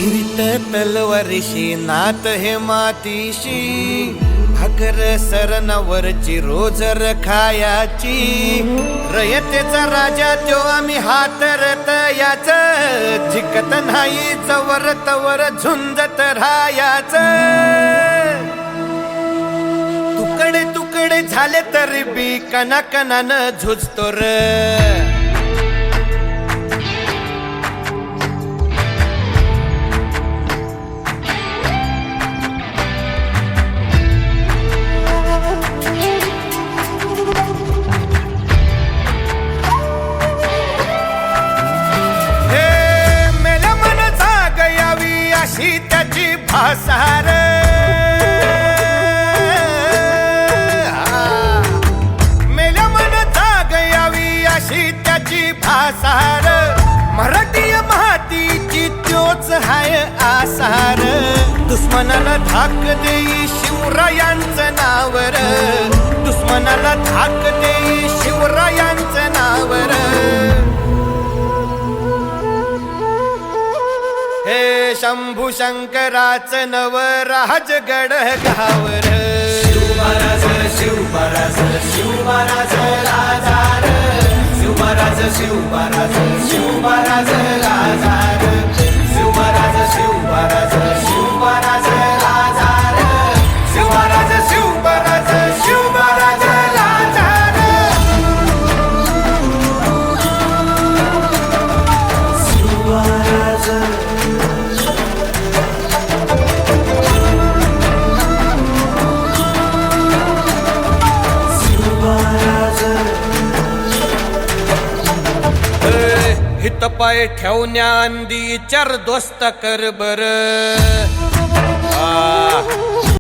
फिरित तलवारीशी नात हे मातीशी भाकर सरणावरची रोजर खायाची रयतेचा राजा त्यो आम्ही हातरत याच जिकत नाही जवर तवर झुंजत राहायाच तुकडे तुकडे झाले तरी बी कणाकणानं झुजतो र त्याची भासार मेल्या मन जाग यावी अशी त्याची भासार मराठी मातीची त्योच हाय आसार दुश्मनाला धाक देई शिवरायांचं नावर दुश्मनाला धाक देई शिवरायांचं नावर हे शंभू शंकराचं नवराजगड गावर शिवमहाराज शिवमहाराज शिवमहाराज राजार शिवमहाराज शिवमहाराज शिवमहाराज राजार शिवमहाराज शिवमहाराज शिवमहाराज राजार शिवमहाराज शिवमहाराज शिवमहाराज राजार शिवमहाराज हित पाय ठेवण्या अंदी चार दोस्त कर बर